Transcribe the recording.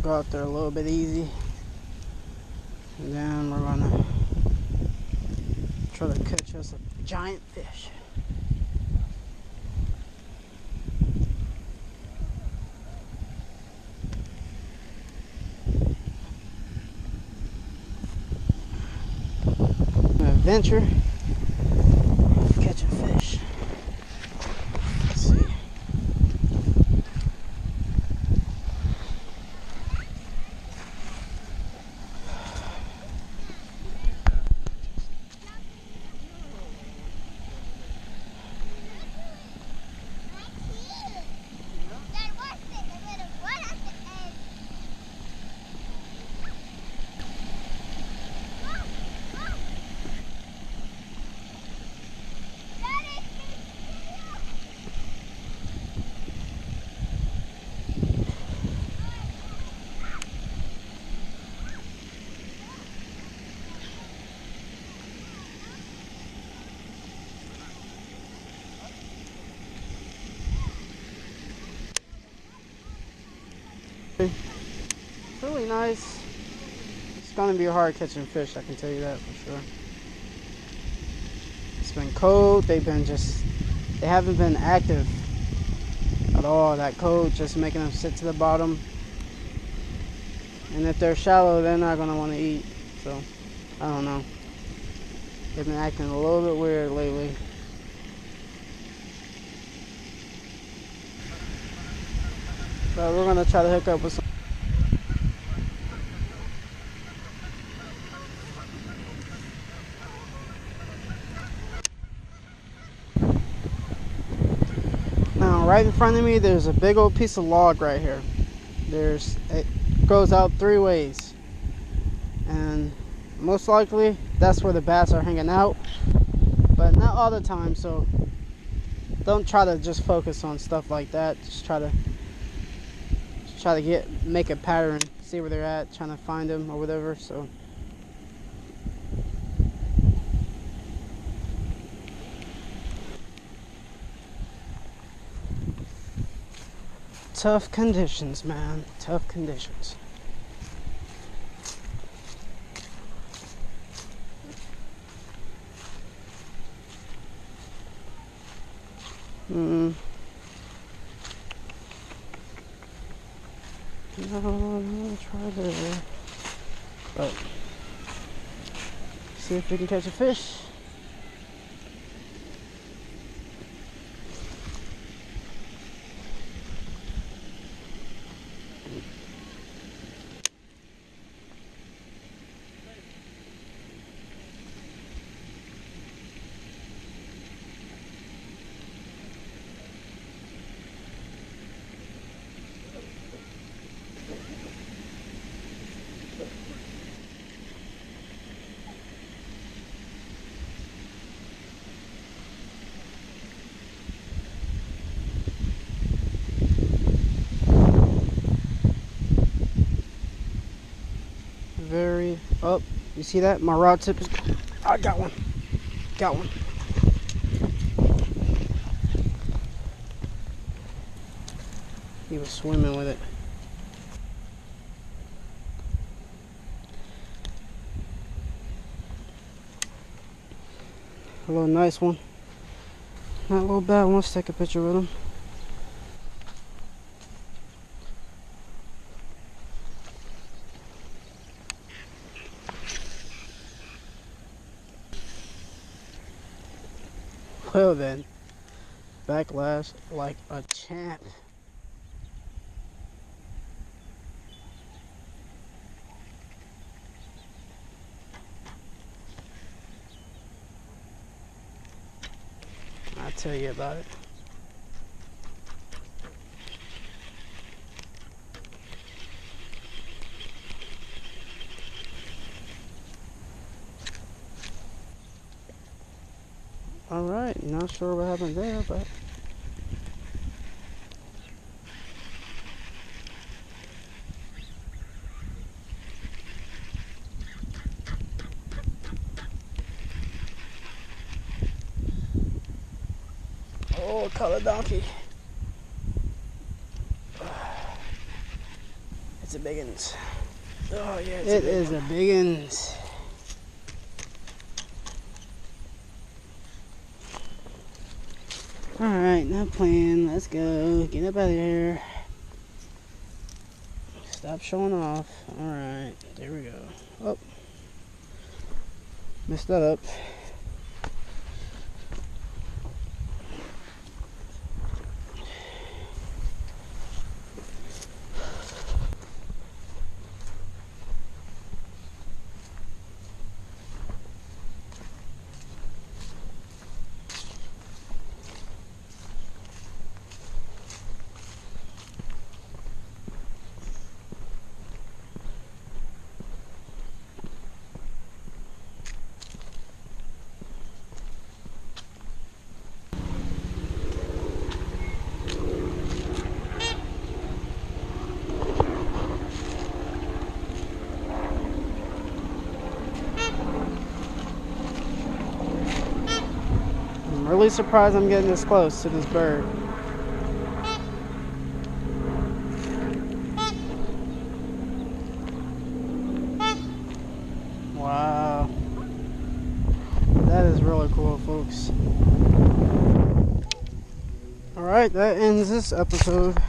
go out there a little bit easy, and then we're gonna try to catch us a giant fish. An adventure catching fish. Let's see. It's really nice. It's gonna be hard catching fish, I can tell you that for sure. It's been cold. They haven't been active at all. That cold just making them sit to the bottom. And if they're shallow, they're not gonna want to eat. So I don't know. They've been acting a little bit weird lately. But we're gonna try to hook up with some. Now, right in front of me, there's a big old piece of log right here. It goes out 3 ways, and most likely that's where the bass are hanging out. But not all the time, so don't try to just focus on stuff like that. Just try to make a pattern, see where they're at, trying to find them or whatever. So tough conditions, man, tough conditions. No, try there. But see if we can catch a fish. Oh, you see that? My rod tip is. I got one. Got one. He was swimming with it. A little nice one. Not a little bad one. Let's take a picture with him. Well then, backlash like a champ. I'll tell you about it. Alright, not sure what happened there, but oh, color donkey. It's a biggins. Oh yeah, it is a biggins. Alright, not playing. Let's go. Get up out of here. Stop showing off. Alright, there we go. Oh. Messed that up. I'm really surprised I'm getting this close to this bird. Wow. That is really cool, folks. Alright, that ends this episode.